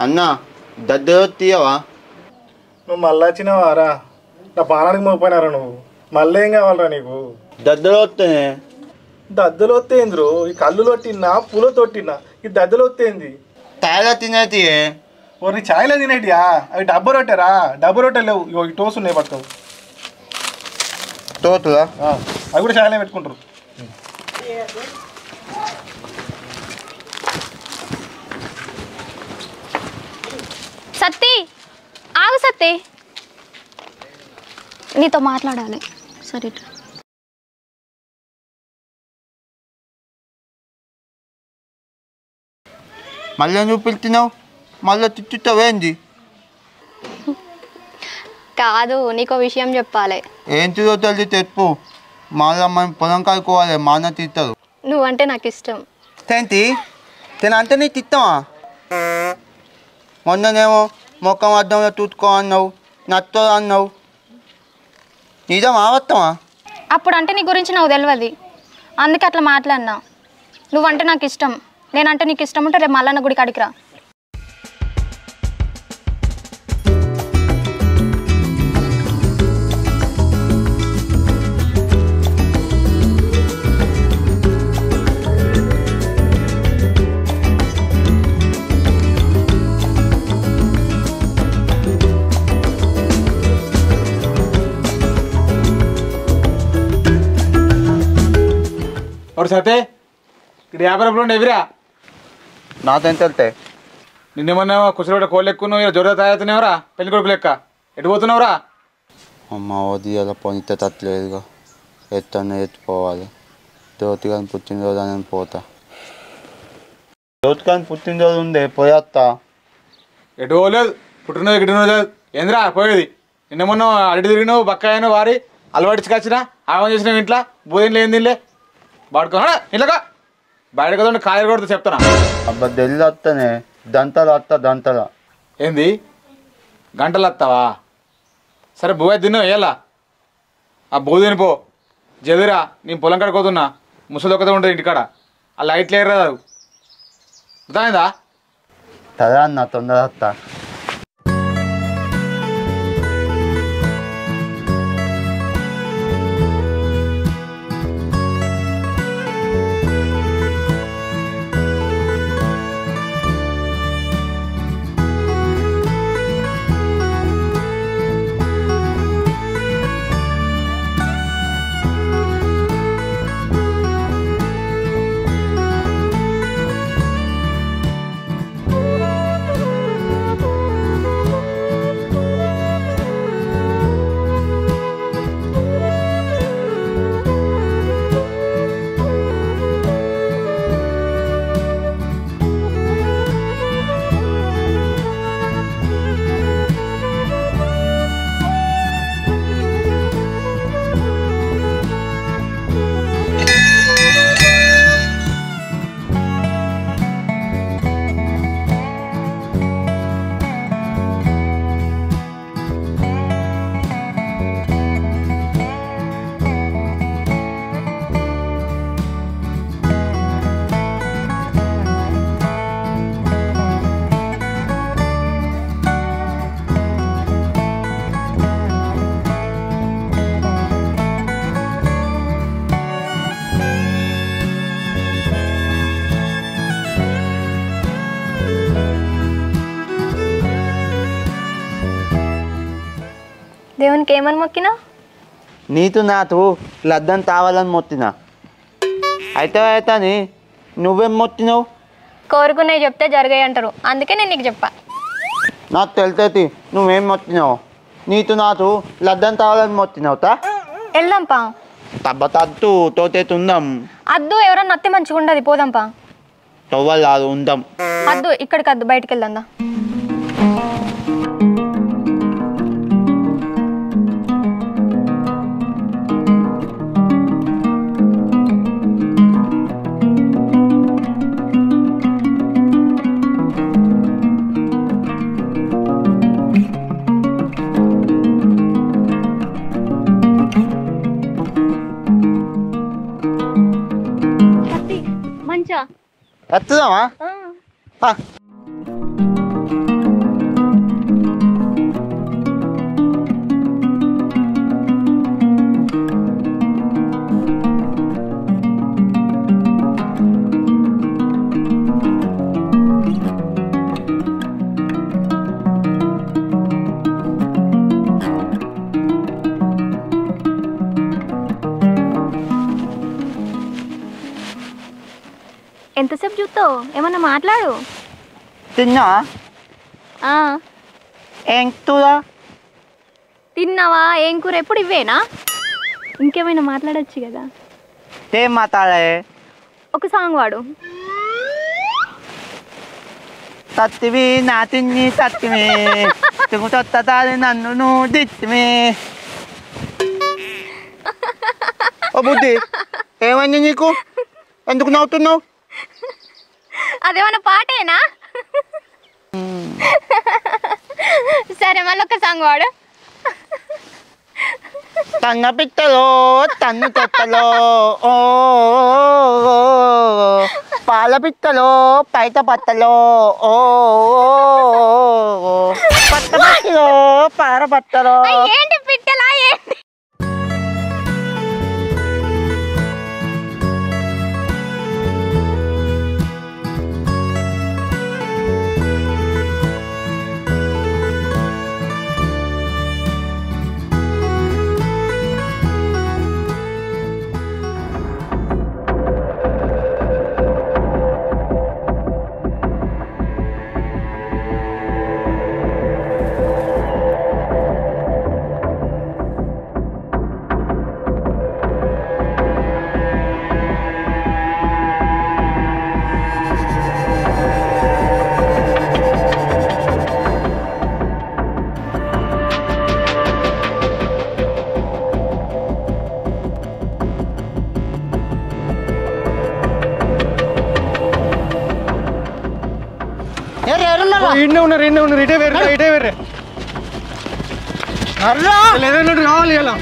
అన్నా దద్దలో తీయవా నువ్వు మళ్ళీ వచ్చినావారా నా పానానికి మోపోయినారా నువ్వు మళ్ళీ ఏం కావాలరా నీకు దద్దలో వస్తేనే దద్దలు వస్తేంద్రు ఈ కళ్ళు తొట్టినా పూల తొట్టినా ఈ దద్దలు వస్తేంది తాయిలా తినేది ఓ నీ ఛాయ్లో తినేటియా అవి డబ్బు రొట్టెరా డబ్బు రొట్టె లేవు ఇగో ఈ టోస్ ఉన్నాయి పట్టుకోవు తోతులా అవి కూడా ఛాయ్లో పెట్టుకుంటారు సత్తి ఆగు సత్తి నీతో మాట్లాడాలి సరే మళ్ళీ నువ్వు పిలుతున్నావు మళ్ళీ తిట్టుతావేంది కాదు నీకో విషయం చెప్పాలి ఏంటిదో తల్లి తెప్పు మళ్ళీ మనం పొలం కాడుకోవాలి మా అన్న తిట్టారు నువ్వంటే నాకు ఇష్టం ఏంటి తినంటే నీ తిట్టావా మొన్ననేమో మొక్కం అద్దంలో తూతుకో అన్నావు నత్తో అన్నావు నిజం ఆవత్తమా అప్పుడు అంటే నీ గురించి నాకు తెలియదు అందుకే అట్లా మాట్లాడినా నువ్వంటే నాకు ఇష్టం నేనంటే నీకు ఇష్టం ఉంటే రేపు మల్లన్న గుడి కాడికి రా వాడు సతే ఇక్కడ 50 రూపాయలు ఉండే ఎవిరా నాతో ఎంత వెళ్తాయి నిన్నేమన్నా కుసరబెట్ట కోళ్ళు ఎక్కువ జ్వర తాగుతున్నావురా పెళ్లి కొడుకు లెక్క ఎటు పోతున్నావురా అమ్మ వది అలా పొనితే తట్టలేదుగా ఎత్తన్నా ఎత్తుకోవాలి జ్యోతిగాని పుట్టినరోజు అని పోతా జ్యోతిగాని పుట్టినరోజు ఉందే పోయేస్తా ఎటు పోలేదు పుట్టినరోజు గిట్టినరోజు ఏంద్రా పోయేది నిన్నమొన్న అడిగి తిరిగినావు బక్కాయను వారి అలవాటించుకొచ్చినా ఆగం చేసినావు ఇంట్లో బోధం లేని తినలే బాడుకోనా ఇంట్లోగా బయట కదా కాయలు కొడుతూ చెప్తానా అబ్బా ఢిల్లీ వస్తానే దంతల ఏంది గంటలు వస్తావా సరే బువ్వ తిన్నావు ఎలా ఆ బో తినిపో జదిరా నేను పొలం కాడికి పోతున్నా ముసలి ఒక్కతే ఉంటుంది ఇంటికాడ ఆ లైట్లు ఎర్రదా అర్థమైందా సరే అన్న తొందర వస్తా దేవునికి ఏమని మొక్కినా? నీతో నాతో లద్దని తావాలని మొత్తినా అయితే అని నువ్వేం మొత్తినావు? కోరుకునేవి చెప్తే జరిగాయి అంటారు, అందుకే నేను నీకు చెప్పా. నాకు తెలుస్తుంది నువ్వేం మొత్తినావు. నీతో నాతో లద్దని తావాలని మొత్తినావుతా. వెళ్దాంపా. తబ్బ తద్దు తోతే ఉందాం. అద్దు ఎవరన్నా అత్తే మంచిగా ఉండదు, పోదాంపా. తవ్వాలి కాదు ఉందాం. అద్దు ఇక్కడికి అద్దు, బయటికి వెళ్దా. ఎత్తుదామా? ఎంతసేపు చూస్తావు? ఏమన్నా మాట్లాడు. తిన్నా? ఏం కూర? తిన్నావా? ఏం కూర? ఎప్పుడు ఇవ్వేనా? ఇంకేమైనా మాట్లాడచ్చు కదా. ఏం మాట్లాడే? ఒక సాంగ్ వాడు. తత్తివి నా తిన్ని తత్తివి తిరుగుతొత్తాది నన్ను నువ్వు దిత్తివి. ఓ బుద్ధి ఏమైంది నీకు? ఎందుకు నవ్వుతున్నావు? అదేమన్నా పాటేనా? సరే మళ్ళీ ఒక సాంగ్ వాడు. తన్న పిట్టలో తన్ను తొట్టలో ఓ పాల పిట్టలో పైట పట్టలో ఓ పట్ట పట్టలో పార పట్టలో. ఏంటి పిట్టలా? ఏంటి? ఉన్నారు ఇటే వేరే రావాలి ఇలా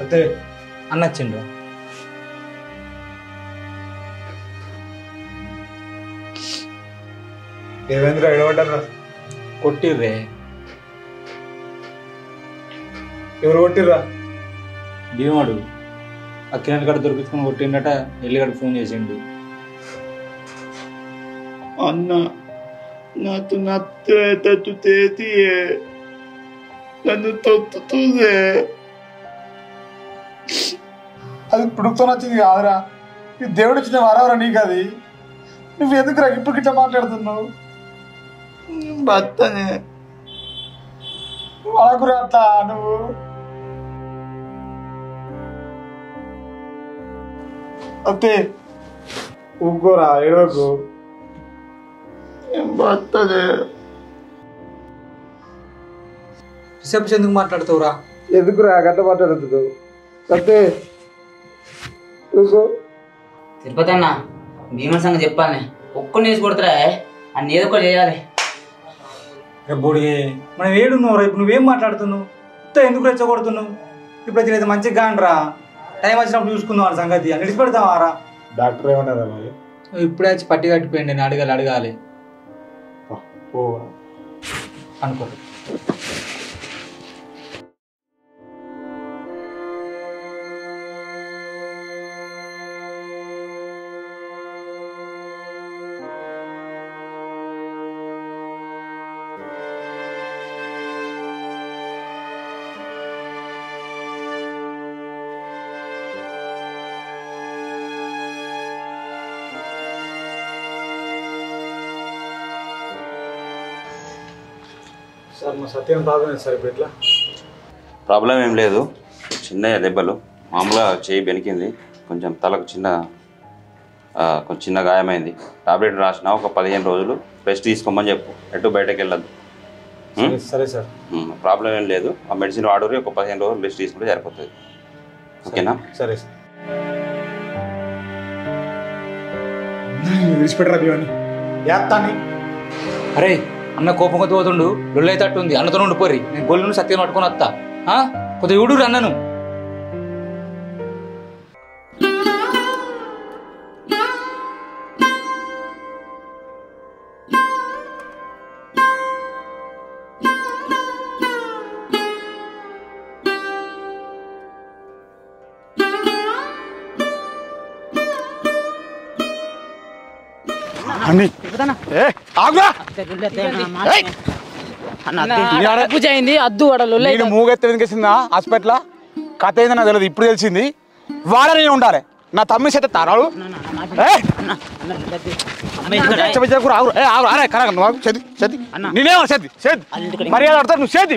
అంతే అన్న వచ్చిండ్రు. ఏమైందిరా ఎడబడ్డారా? కొట్టిర్రే. ఎవరు కొట్టిర్రా? భీమాడు అక్కిన కాడ దొరికించుకొని కొట్టిండట. ఎల్లిగడ ఫోన్ చేసిండు. అన్న నాతో నచ్చేటట్టు చేతియే, నన్ను తొత్తుతుందే. అది పుడుకుతో నచ్చింది కాదురా, ఈ దేవుడు ఇచ్చిన వరవరా నీకు. అది నువ్వు ఎందుకురా ఇప్పుడు ఇట్లా మాట్లాడుతున్నావు? భర్తనే వాళ్ళకురా అట్లా నువ్వు. అంతే ఊకోరా, ఏడవకు. భర్తనే రిసెప్షన్ ఎందుకు మాట్లాడుతావురా? ఎందుకురా గట్ల మాట్లాడుతున్నావు? అంతే తిరుపతి అన్న భీమన్ సంగతి చెప్పాలి. ఒక్కడిని వేసి కొడతారా? అన్ని ఏదో ఒకటి చేయాలి. బోడి మనం ఏడున్నావురా? ఇప్పుడు నువ్వేం మాట్లాడుతున్నావు? ఇంత ఎందుకు రెచ్చగొడుతున్నావు? ఇప్పుడు అయితే మంచిగా కానరా, టైం వచ్చినప్పుడు చూసుకుందాం అని సంగతి. అని విడిచిపెడతావారా? డాక్టర్ ఏమన్నారా మరి? ఇప్పుడే వచ్చి పట్టి కట్టిపోయింది. నేను అడగాలి అనుకో. సార్ మా సత్యం ప్రాబ్లం సార్ ఇప్పుడు ఎట్లా? ప్రాబ్లం ఏం లేదు, చిన్న దెబ్బలు, మామూలుగా చేయి బెనికింది, కొంచెం తలకు కొంచెం చిన్న గాయమైంది. టాబ్లెట్ రాసిన ఒక 15 రోజులు రెస్ట్ తీసుకోమని చెప్పు, ఎటు బయటకు వెళ్ళద్దు. సరే సార్. ప్రాబ్లం ఏం లేదు, ఆ మెడిసిన్ వాడుకొని ఒక 15 రోజులు రెస్ట్ తీసుకుంటే సరిపోతుంది. ఓకేనా? సరే విడిచిపెట్టరా బియ్యాన్ని యాత్తాన్ని. అరే అన్న కోపంగా తోతుండు లొల్లైతే అట్టుంది అన్నతో ఉండిపోరి నేను గొల్లు సత్యం పట్టుకొని వస్తా కొద్దిగా ఇవుడు అన్నను. పూజ అయింది అద్దు మూగెత్తేసిందా హాస్పిటల్ కథ ఏంది నాకు తెలియదు, ఇప్పుడు తెలిసింది. వాడనే ఉండాలి నా తమ్మి చేత తారాడు నేనేమో చేతి చేతి మర్యాద ఆడతాడు నువ్వు చేతి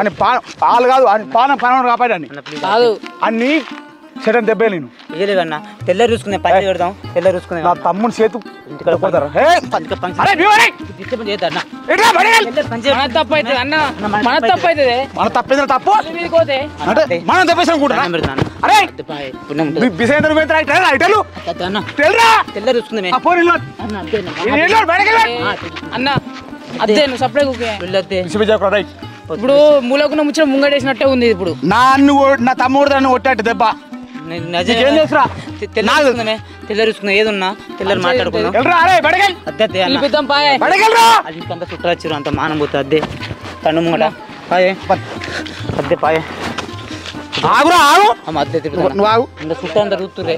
అని పాలు కాదు అని పానం పనం కాపాడాన్ని అన్ని చెడం దెబ్బే నేను ఇయ్యలేదన్నా తెల్ల చూసుకునే పచ్చి పెడతాం తెల్ల చూసుకునే నా తమ్ముని చేతు మన తప్పేది తప్పు మనం తప్పేసాం కూడా తెల్ల చూసుకుందే అన్న అదే నువ్వు సప్లై ఇప్పుడు మూలకున్న ముచ్చిన ముంగడేసినట్టే ఉంది. ఇప్పుడు నా తమ్ముడు దాన్ని కొట్టాడు దెబ్బ తెల్ల చూసుకున్నా ఏదున్నా తెల్లని మాట్లాడుకున్నాం చుట్టూ వచ్చారు అంత మానం పోతుంది అద్దే కన్ను ముంగట పాయే అద్దే పాయే చుట్టూ అంతా రూతురే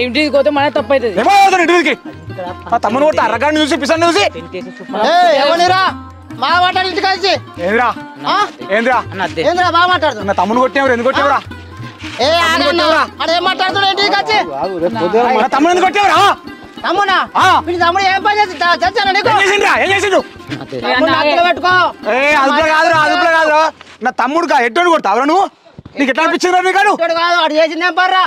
ఇంటికి పోతే మన తప్పు అవుతుంది. తమ్ముడు కొట్ట అరగంట చూసి పిసండి చూసి బాగా మాట్లాడు ఇంటికి వచ్చి ఏంద్రా ఏంద్రా ఏంద్రా బాగా మాట్లాడుతు నా తమ్ముడు కొట్టినవరు ఎందుకు కొట్టినవరా ఏం మాట్లాడుతున్నాడు ఇంటికి వచ్చి తమ్ముడు ఎందుకు కొట్టినవరా తమ్ముడా తమ్ముడు ఏం పని చేసి పెట్టుకో అదుపులో కాదురా అదుపులో కాదురా నా తమ్ముడు ఎట్టోడు కొడతావురా నువ్వు నీకు ఎట్లా అనిపించిందా నీకు కాదు చేసింది ఏం పర్రా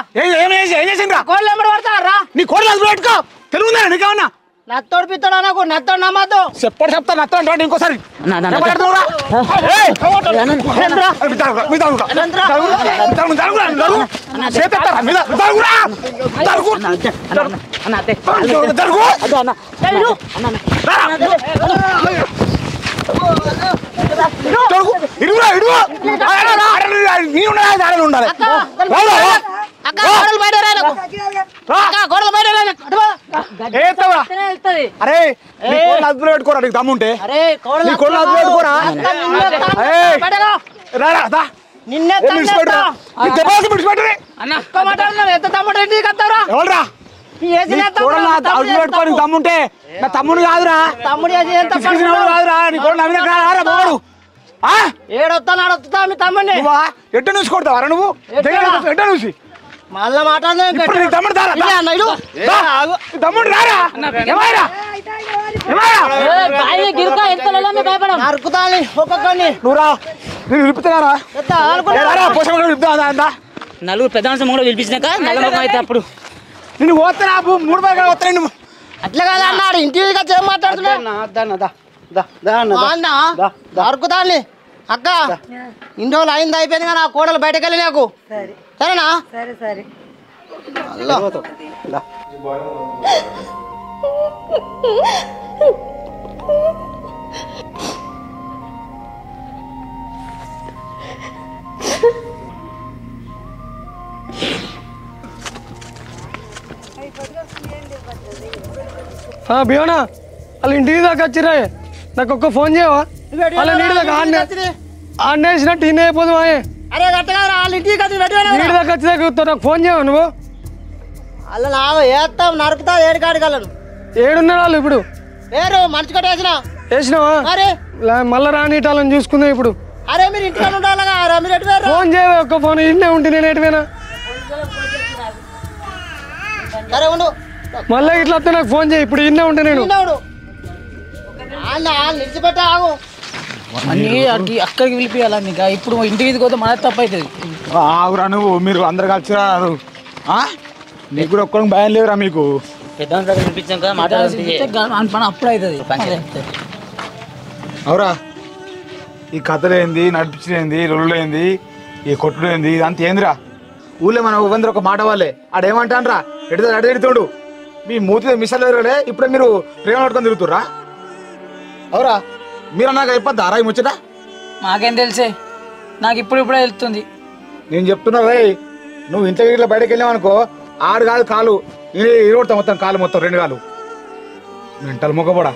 ఏం చేసిండ్రా కోళ్ళు ఎంబడి పడతారా నీ కోళ్ళు అదుపులో పెట్టుకో తెలుగుందా నీకేమన్నా నత్తోడు పిత్తోడు అనకు నత్తోడు నమ్మద్దు చెప్పడు చెప్తా నత్త అంటే ఇంకోసారి ఉండాలి అరే అదుపులో పెట్టుకోరా నీకు దమ్ముంటే నీ కోళ్ళు అదుపులో పెట్టుకోరా దమ్ముంటే నా తమ్ముడు కాదురా తమ్ముడు కాదురా నీ కోళ్ళు బాడు ఏడొస్తా మీ తమ్ముడిని ఎట్ట నుంచి కొడతావరా నువ్వు ఎట్ట నుంచి మళ్ళా మాట్లాడలేదు తమ్ముడు రారా నరుకుతాను ఒక్కొక్కడిని నువ్వు రా నేను నిలుపుతున్నారా నలుగురు పెద్ద కూడా పిలిపించినాక నలుగురు అయితే అప్పుడు నేను పోతున్నా 3 బాగా వస్తాను నువ్వు అట్లా కాదు అన్నాడు ఇంటికి వచ్చి ఏం మాట్లాడుతున్నా నరుకుతాను అక్క ఇన్ని రోజులు అయింది అయిపోయింది కానీ ఆ కోడలు బయటకు వెళ్ళి నాకు సరేనా సరే సరే బియోనా వాళ్ళు ఇంటికి దాకా వచ్చిరా నాకు ఒక్క ఫోన్ చేయవా వాళ్ళ నీటి దాకా ఆడేసినట్టు ఇన్ని అయిపోదు అరే కట్టగా వాళ్ళ ఇంటికి నీటి దాకా వచ్చి నాకు ఫోన్ చేయవా నువ్వు అలా నాకు వేస్తాం నరుకుతా ఏడుకాడికలను ఏడున్నారు వాళ్ళు ఇప్పుడు వేరు మంచి కట్ట వేసినావా మళ్ళీ రానిటాలని చూసుకుందా ఇప్పుడు అరే మీరు ఇంటికి ఉండాలిగా మీరు ఎటు ఫోన్ చేయవా ఒక్క ఫోన్ ఇన్నే ఉంటే నేను ఎటువేనా సరే ఉండు మళ్ళీ ఇట్లా వస్తే నాకు ఫోన్ చేయి ఇప్పుడు ఇన్నే ఉంటే నేను నిడిచిపెట్టా ఆగు అక్కడికి పిలిపియాలని ఇప్పుడు ఇంటికి పోతే మన తప్పు అవుతుంది ఆగురా నువ్వు మీరు అందరు కలిసిరా నీకు కూడా ఒక్కడికి భయం లేవురా మీకు పని అప్పుడు అవుతుంది అవురా ఈ కథలేంది నడిపించింది రొల్లులేంది ఈ కొట్టుడేంది ఇదంతా ఏందిరా ఊళ్ళో మనం ఇవ్వందరూ ఒక మాట వాళ్ళే ఆడేమంటానరా ఎడుతాడు మీ మూతి మిషన్ లేరులే ఇప్పుడే మీరు ప్రేమ పట్టుకొని తిరుగుతుర్రా అవురా మీరు నాకు అయిపోద్దా రా ఈ ముచ్చట మాకేం తెలిసే నాకు ఇప్పుడే వెళ్తుంది నేను చెప్తున్నా రే నువ్వు ఇంట్లో ఇట్లా బయటకు వెళ్ళావనుకో ఆడు కాదు కాలు ఇరవడతా మొత్తం కాలు మొత్తం 2 కాలు మెంటల్ మొక్కబడా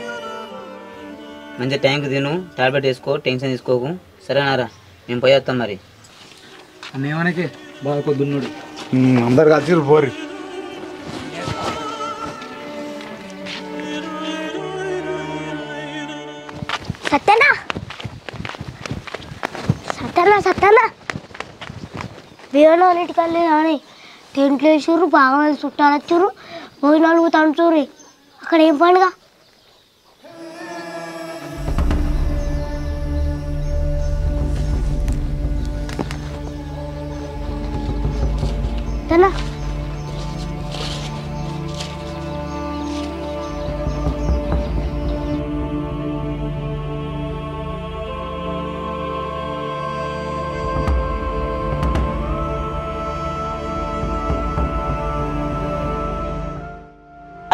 మంచి టైంకి తిను టాబ్లెట్ వేసుకో టెన్షన్ తీసుకోకు సరేనారా మేము పోయి వస్తాం మరి అన్నేమనకే బాగా పొద్దున్నాడు అందరు కలిసి పోరి సత్యనా సత్యనా సత్యనా వీరలో ఇంటికి వెళ్ళి కానీ టెంట్లు వేసారు బాగా మంది చుట్టాలు వచ్చారు భోజనాలు తంచూరి అక్కడ ఏం పండుగ సత్యనా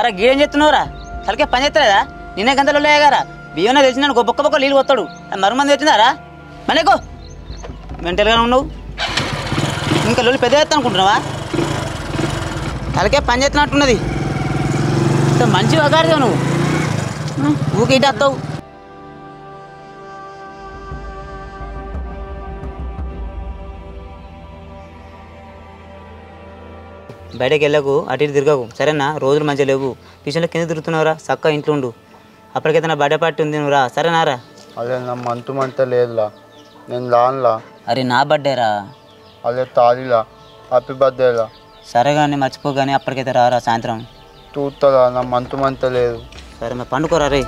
అరే గేం చెప్తున్నావురా తలకే పని చేస్తలేదా నిన్నే గంటలు లేగారా బియ్యనే తెలిసిన బొక్క నీళ్ళు వస్తాడు మరుమంది వచ్చిందారా మనకు మెంటల్గానే ఉన్నావు ఇంకా లొల్లి పెద్ద ఎత్తా అనుకుంటున్నావా తలకే పని చేస్తున్నట్టున్నది మంచి వగారుగా నువ్వు ఊకి ఇటు వస్తావు బయటకు వెళ్ళకు అటు ఇటు తిరగకు సరేనా రోజులు మంచిగా లేవు పిషన్లో కింద తిరుగుతున్నావురా చక్క ఇంట్లో ఉండు అప్పటికైతే నా బర్త్డే పార్టీ ఉంది నువ్వురా సరేనారా అదే నా మంత లేదులా నేను లాన్లా అరే నా బర్త్డేరా అదే తాళిలా హ్యాపీ బర్త్డేలా సరే కానీ మర్చిపోగానే అప్పటికైతే రారా సాయంత్రం చూస్తారా నా మంత లేదు సరే మరి పండుకోరా రే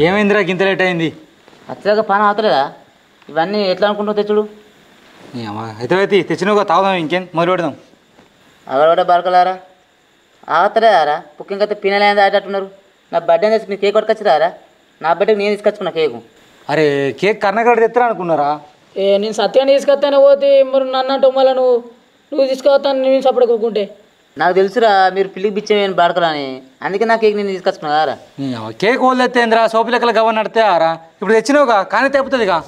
ఏమైందిరా గింత లేట్ అయింది వచ్చాక పని అవుతలేదా ఇవన్నీ ఎట్లా అనుకుంటావు తెచ్చుడు అయితే తెచ్చినగా తాగుదాం ఇంకేం మొదలు పెడదాం అగడ బరకలారా ఆగతలేదారా కుకింగ్ అయితే పినలేదా ఆడేటట్టున్నారు నా బర్త్డే తెచ్చి మీరు కేక్ పట్టుకొచ్చిరారా నా బర్త్డేకి నేను తీసుకొచ్చుకున్నా కేకు అరే కేక్ కర్ణగడ తెత్తరా అనుకున్నారా నేను సత్యాన్ని తీసుకొస్తానే పోతే మరి నన్ను అంటావు మళ్ళీ నువ్వు తీసుకొస్తాను నేను సపడ కూకుంటే నాకు తెలుసురా మీరు పిల్లికి బిచ్చేమని బాడకలని అందుకే నా కేక్ నేను తీసుకొచ్చుకున్నా రా కేక్ వాళ్ళు తెత్తేంద్రా సోపు లెక్కలు గవర్న నడితేరా ఇప్పుడు తెచ్చినావుగా కానీ తెప్పుతుందిగా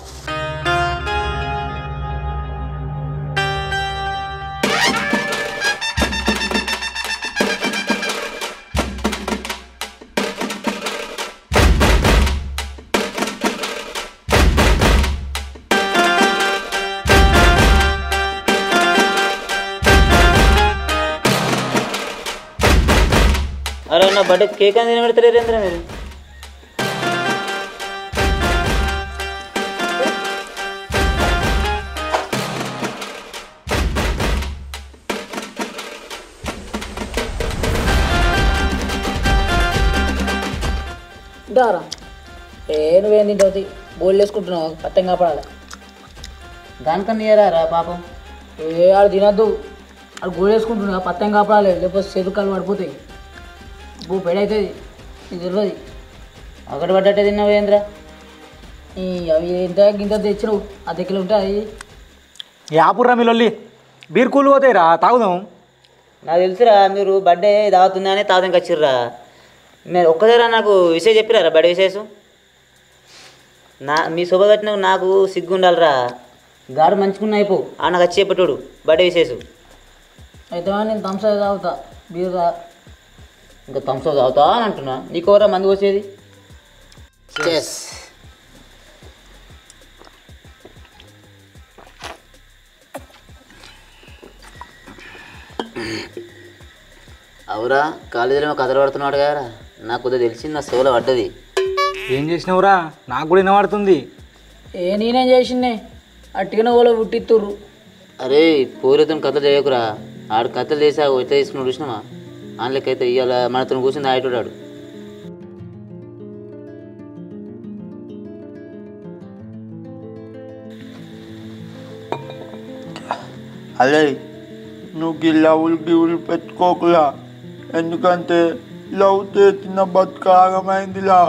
అరే నా బర్త్డే కేక్ అని తినబెడతారు ఏంద్రా మీరు దారా నువ్వేం తింటావు బోళ్ళు వేసుకుంటున్నావు పట్టం కాపాడాలి దానికన్నా ఇయ్యరా పాపం ఆడు తినద్దు ఆడు గోళ్ళు వేసుకుంటున్నావు పట్టం కాపాడాలి లేకపోతే చెరుకాలు పడిపోతాయి పెడవుతుంది ఇది తెలియదు ఒకటి పడ్డట్టే తిన్నావు ఏంద్రా అవి ఎంత గింత తెచ్చినావు ఆ దగ్గర ఉంటాయి యాపుర్రా మీలొల్లి బీర్ కూల్ పోతాయిరా తాగుదాం నాకు తెలుసురా మీరు బర్త్డే తాగుతుందని తాగుదానికి వచ్చిర్రా మీరు ఒక్కసారి నాకు విషయం చెప్పిరారా బర్త్డే విశేషం మీ శుభ కట్టిన నాకు సిగ్గు ఉండాలిరా గాడు మంచుకున్న అయిపో నాకు వచ్చి చెప్పేటోడు బర్త్డే విశేషం అయితే నేను థమ్స్ అప్ తాగుతా బీర్ ఇంకా థమ్స్ అప్ తాగుతా అని అంటున్నా నీకోరా మందు వచ్చేది అవురా కాలేజీలో కథలు పడుతున్నాడు కదా నాకు కొద్దిగా తెలిసింది నా సేవలో పడ్డది ఏం చేసినావురా నాకు కూడా వినబడుతుంది నేనేం చేసిందే అట్టిగా వాళ్ళు పుట్టిత్తుర్రు అరే పూరితో కథలు చేయకురా ఆడు కథలు చేసా ఎట్లా తీసుకున్నాడు చూసినావా అందులోకైతే ఇవాళ మనతో కూర్చుని ఆడుతాడు అలే నువ్వు ఈ లవ్లు గివ్వులు పెట్టుకోకులా, ఎందుకంటే లవ్ చేసిన బతుక ఆగమైందిలా,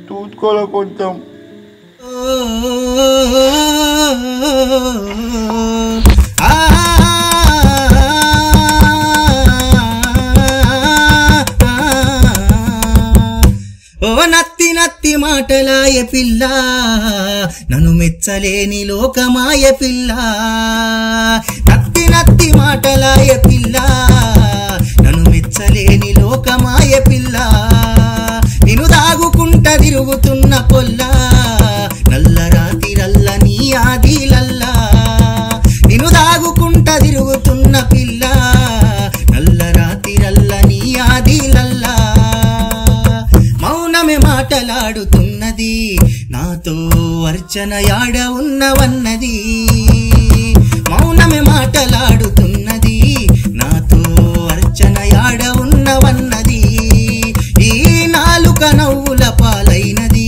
చూసుకోలే కొంచెం. ఓ నత్తి నత్తి మాటలాయ పిల్ల, నన్ను మెచ్చలేని లోకమాయ పిల్ల. నత్తి నత్తి మాటలాయ పిల్ల, నన్ను మెచ్చలేని లోకమాయ పిల్ల. నిన్ను దాగుకుంట తిరుగుతున్న పొల్ల, నల్ల రాతిరల్ల నీ ఆదిలల్ల. నిన్ను దాగుకుంట తిరుగుతున్న పిల్ల, నల్ల రాతిరల్ల నీ ఆదిలల్ల. మౌనమే మాటలాడుతున్నది నాతో, అర్చన యాడ ఉన్నవన్నది. మౌనమే మాటలాడుతున్నది నాతో, అర్చన యాడ ఉన్నవన్నది. ఈ నాలుక నవ్వుల పాలైనది,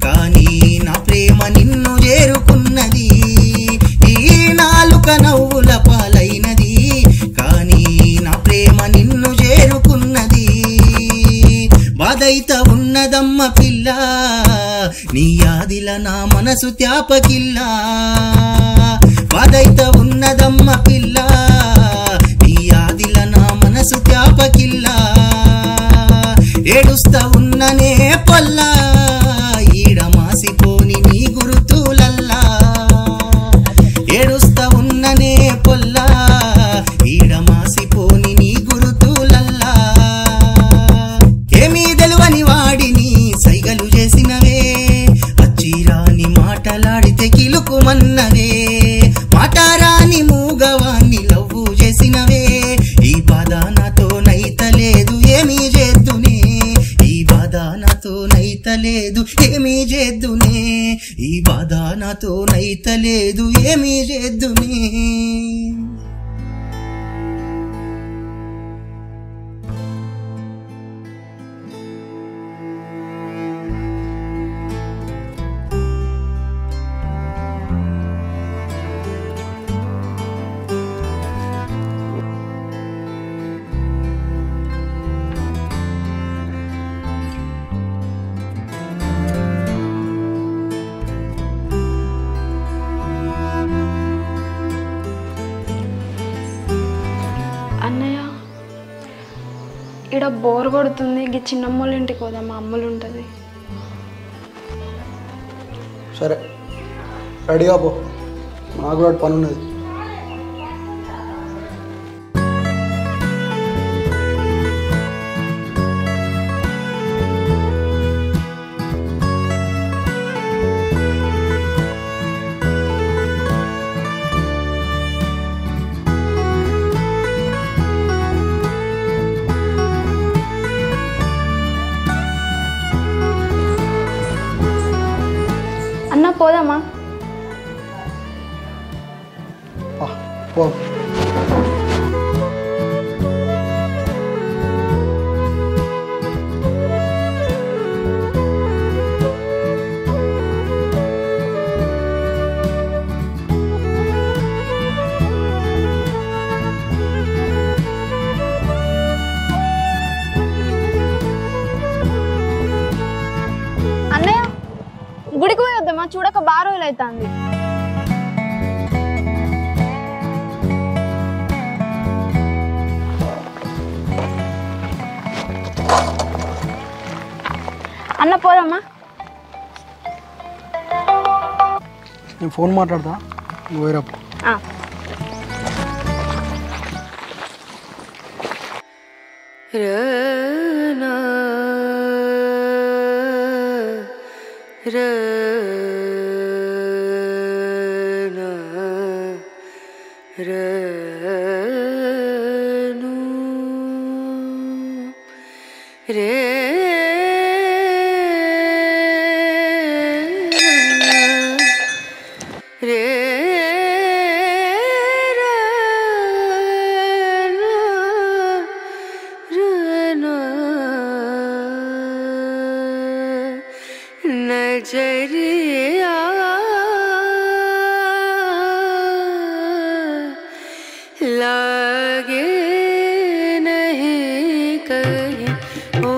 కానీ నా ప్రేమ నిన్ను చేరుకున్నది. ఈ నాలుక నవ్వుల పాలైనది, కానీ నా ప్రేమ నిన్ను చేరుకున్నది. బాధైత ఉన్నదమ్మ పిల్ల, నీ యాదిల నా మనసు త్యాపకిల్ల. బాధైత ఉన్నదమ్మ పిల్ల, నీ యాదిల నా మనసు త్యాపకిల్ల. ఏడుస్తా ఉన్ననే పొల్ల, ఈడ మాసిపోని నీ గురుతులల్లా. ఏడుస్తా ఉన్ననే పొల్ల, ఈడ మాసిపోని నీ గురుతులల్లా. ఏమీ తెలువని వాడిని సైగలు చేసినవే, అచ్చిరాని మాటలాడితే కిలుకుమన్నవే. మాటారాని మూగవాన్ని లవ్వు చేసినవే, ఈ బాధ నాతో నైతలేదు ఏమీ చేద్దునే. ఈ బాధ నాతో నైతలేదు ఏమీ చేద్దునే. ఈ బాధ నాతో నైతలేదు ఏమీ చేద్దునే. అన్నయ్య, ఇక్కడ బోర్ కొడుతుంది, ఈ చిన్నమ్మోళ్ళ ఇంటికి పోదాం, మా అమ్మలు ఉంటుంది. సరే రెడీగా పో, నాకు కూడా పని ఉన్నది. అన్న పోదామా? పో. అన్నయ్య, గుడికి పోయి వద్దామా? చూడక బాగా రోజులు అవుతుంది. అన్న పోదామా? నేను ఫోన్ మాట్లాడతా, నువ్వు వేరే పో. नजरिया लागे नहीं कहीं ओ